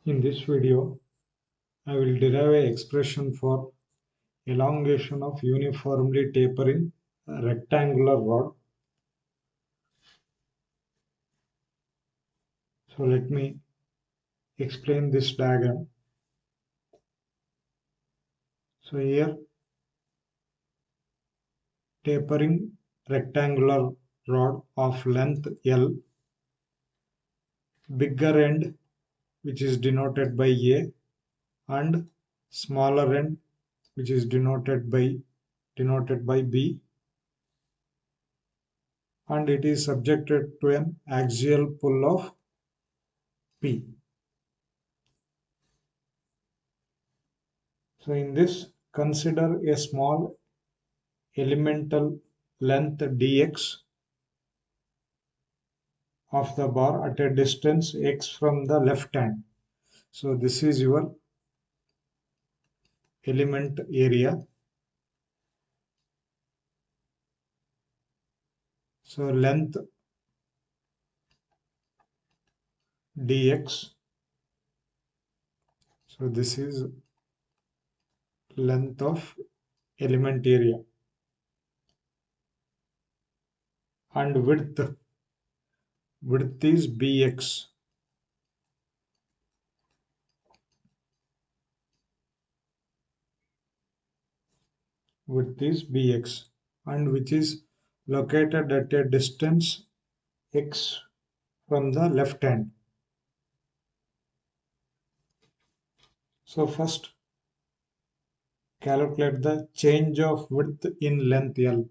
In this video, I will derive an expression for elongation of uniformly tapering a rectangular rod. So let me explain this diagram. So here, tapering rectangular rod of length L, bigger end which is denoted by A and smaller end which is denoted by B, and it is subjected to an axial pull of P. So in this, consider a small elemental length dx of the bar at a distance x from the left hand. So this is your element area. So length dx. So this is length of element area, and width is bx. Width is bx, and which is located at a distance x from the left hand. So first calculate the change of width in length L.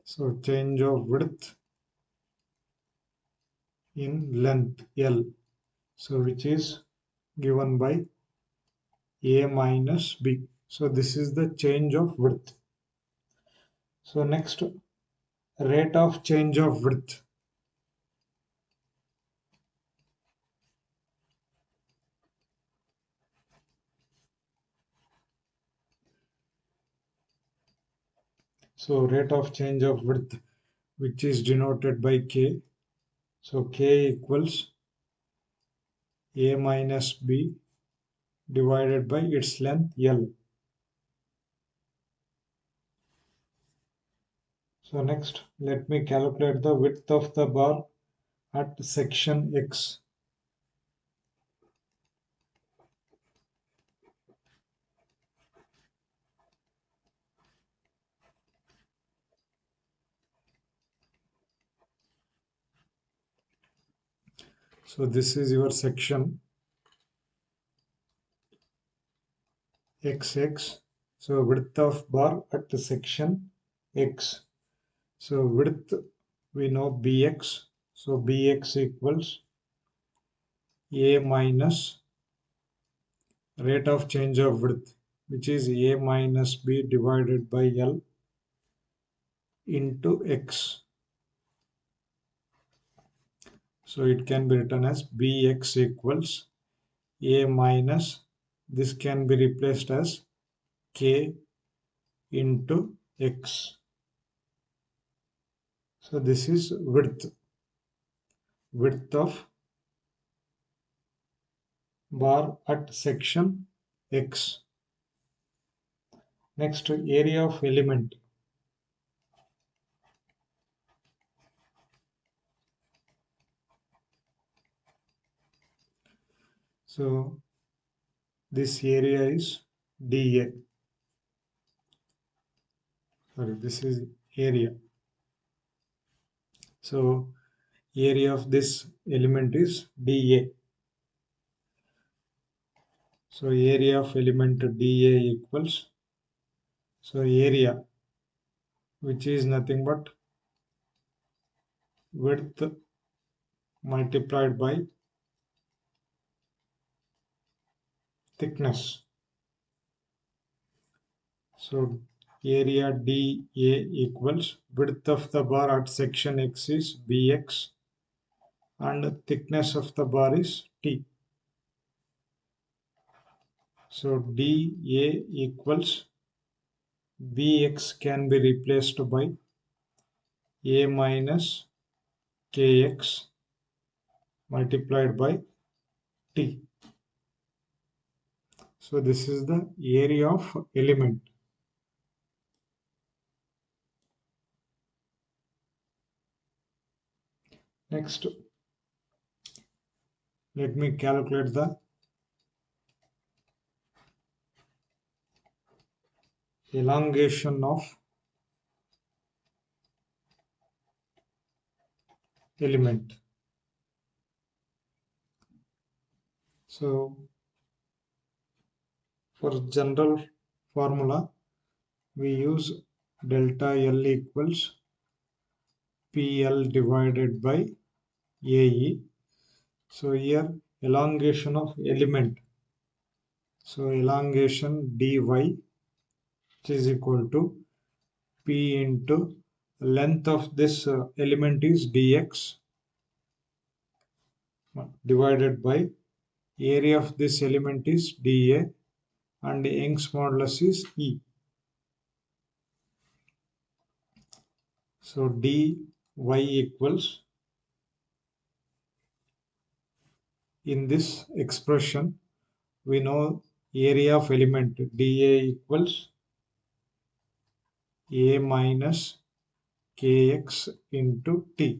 So change of width in length L. So which is given by A minus B. So this is the change of width. So next, rate of change of width. So rate of change of width, which is denoted by K. So K equals A minus B divided by its length L. So next, let me calculate the width of the bar at section X. So this is your section XX. So width of bar at the section X. So width we know Bx. So Bx equals A minus rate of change of width, which is A minus B divided by L into X. So it can be written as Bx equals A minus, this can be replaced as K into X. So this is width of bar at section X. Next, area of element. So this area is dA. Sorry, this is area. So area of this element is dA. So area of element dA equals, so area, which is nothing but width multiplied by thickness. So area dA equals width of the bar at section X is Bx and thickness of the bar is T. So dA equals bx can be replaced by a minus kx multiplied by t. So this is the area of element. Next, let me calculate the elongation of element. So for general formula, we use delta L equals PL divided by AE. So here elongation of element. So elongation dy, which is equal to P into length of this element is dx divided by area of this element is dA and Young's modulus is E. So dy equals, in this expression we know area of element dA equals A minus kx into t.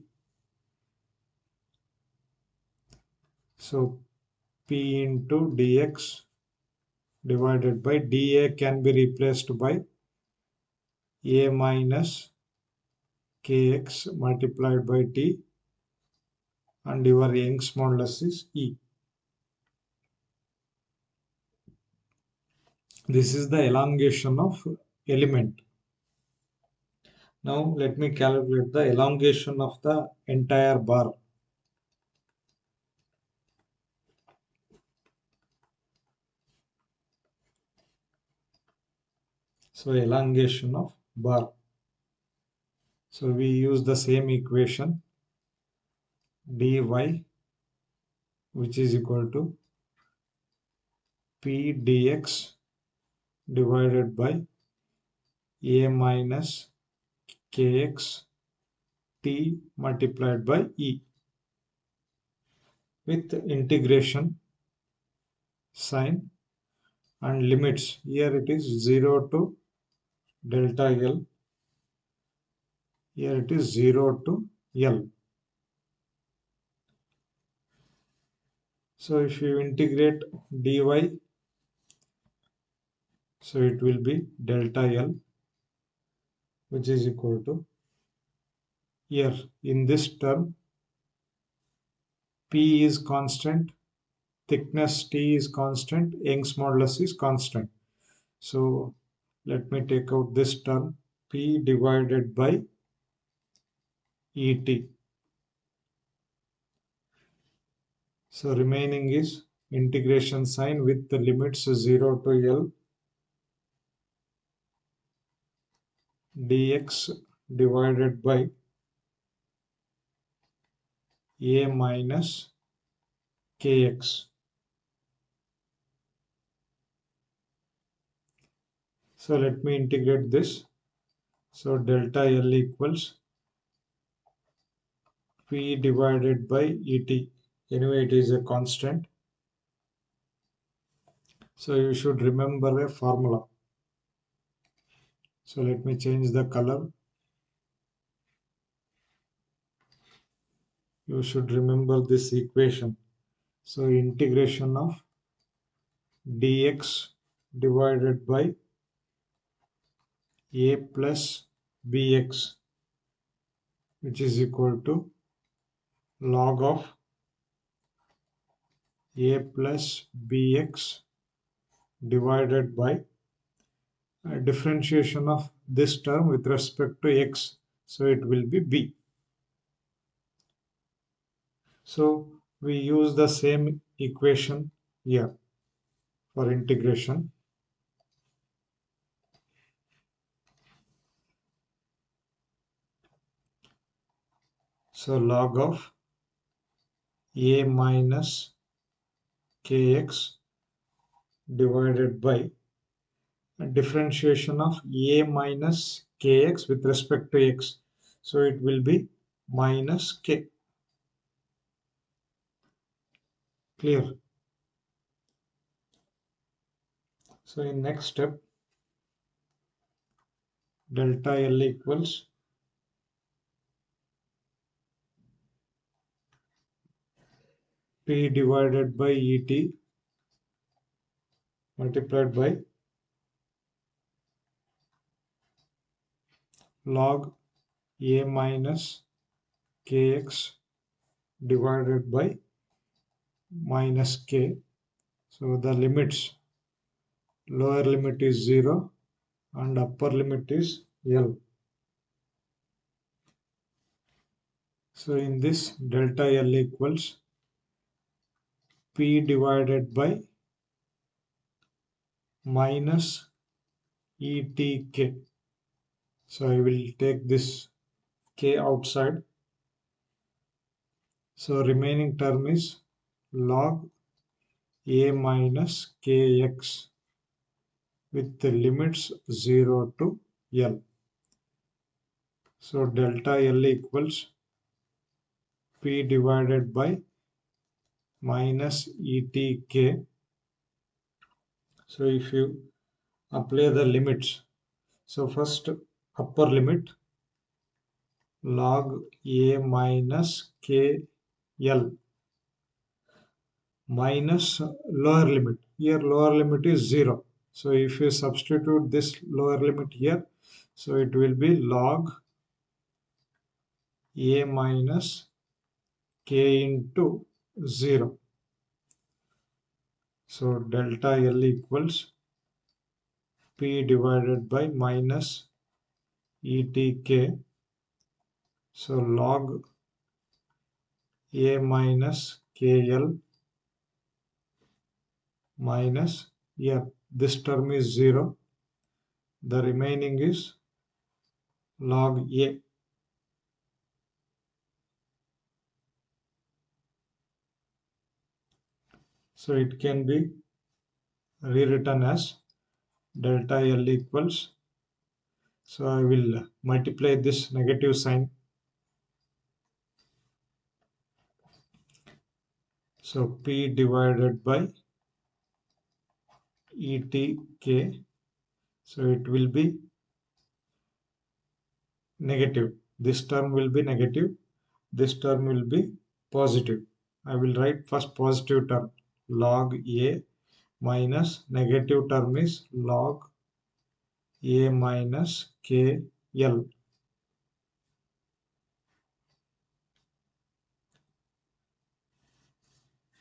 So p into dx divided by dA can be replaced by A minus kx multiplied by t and your Young's modulus is E. This is the elongation of element. Now let me calculate the elongation of the entire bar. So elongation of bar. So we use the same equation dy, which is equal to p dx divided by a minus kx t multiplied by e, with integration sign and limits. Here it is 0 to delta L. Here it is 0 to L. So if you integrate dy, so it will be delta L, which is equal to, here in this term P is constant, thickness T is constant, Young's modulus is constant. So let me take out this term P divided by ET. So remaining is integration sign with the limits 0 to L dx divided by A minus kx. So let me integrate this. So delta L equals P divided by ET. Anyway, it is a constant. So you should remember a formula. So let me change the color. You should remember this equation. So integration of dx divided by a plus bx, which is equal to log of a plus bx divided by differentiation of this term with respect to x. So it will be b. So we use the same equation here for integration. So log of a minus kx divided by differentiation of a minus kx with respect to x. So it will be minus k. Clear? So in next step, delta L equals P divided by Et multiplied by log a minus kx divided by minus k. So the limits, lower limit is 0 and upper limit is L. So in this, delta L equals P divided by minus ETK. So I will take this K outside. So remaining term is log A minus Kx with the limits 0 to L. So delta L equals P divided by minus ETK. So if you apply the limits, so first upper limit log A minus KL minus lower limit. Here lower limit is 0. So if you substitute this lower limit here, so it will be log A minus K into 0. So delta L equals P divided by minus ETK. So log A minus KL minus, yeah, this term is 0. The remaining is log A. So it can be rewritten as delta L equals. So I will multiply this negative sign. So P divided by ETK. So it will be negative. This term will be negative. This term will be positive. I will write first positive term log A minus negative term is log A minus KL.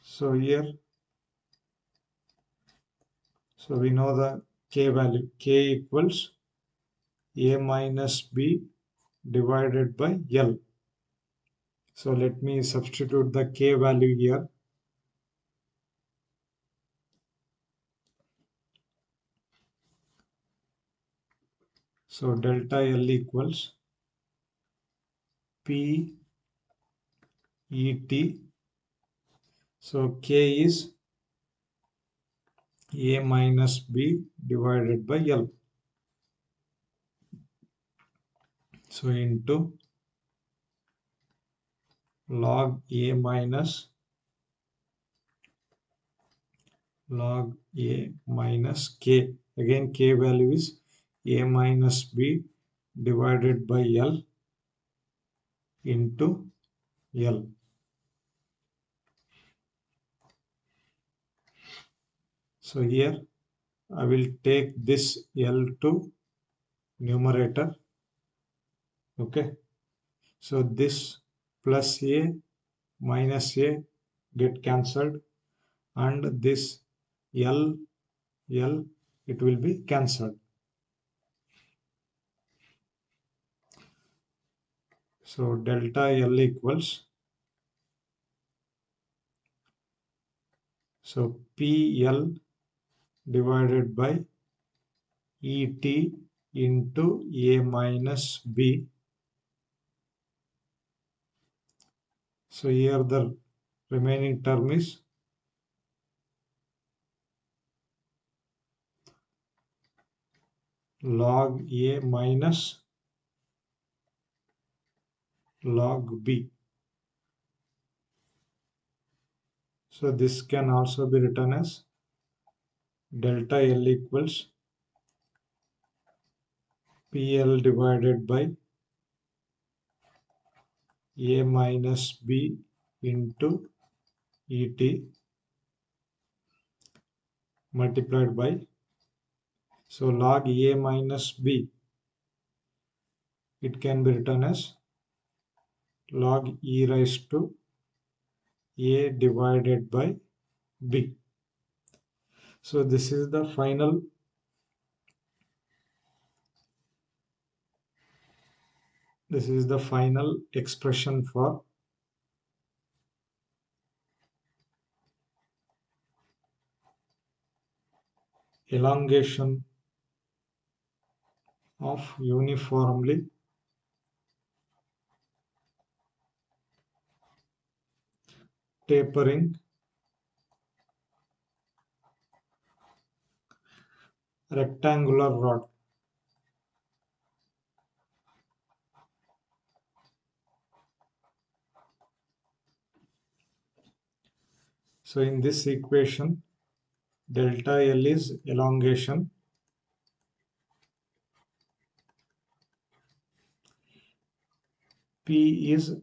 So here, so we know the K value. K equals A minus B divided by L. So let me substitute the K value here. So delta L equals P E T. So K is A minus B divided by L. So into log A minus K. Again K value is A minus B divided by L into L. So here I will take this L to numerator. Okay. So this plus A minus A get cancelled and this L it will be cancelled. So delta L equals, so PL divided by ET into A minus B. So here the remaining term is log A minus log B. So this can also be written as delta L equals PL divided by A minus B into ET multiplied by, so log A minus B, it can be written as log E raised to A divided by B. So this is the final expression for elongation of uniformly tapering rectangular rod. So in this equation, delta L is elongation, P is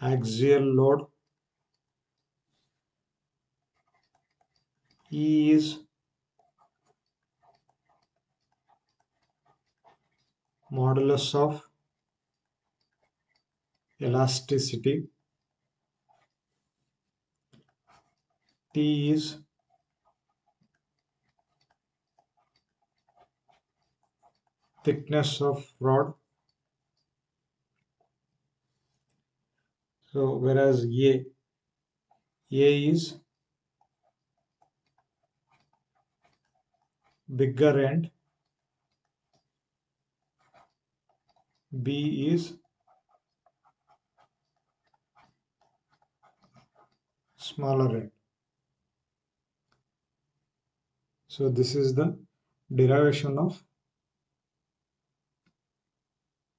axial load, E is modulus of elasticity, T is thickness of rod. So whereas A is bigger end, B is smaller end. So this is the derivation of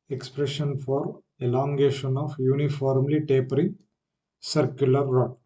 expression for elongation of uniformly tapering circular rod.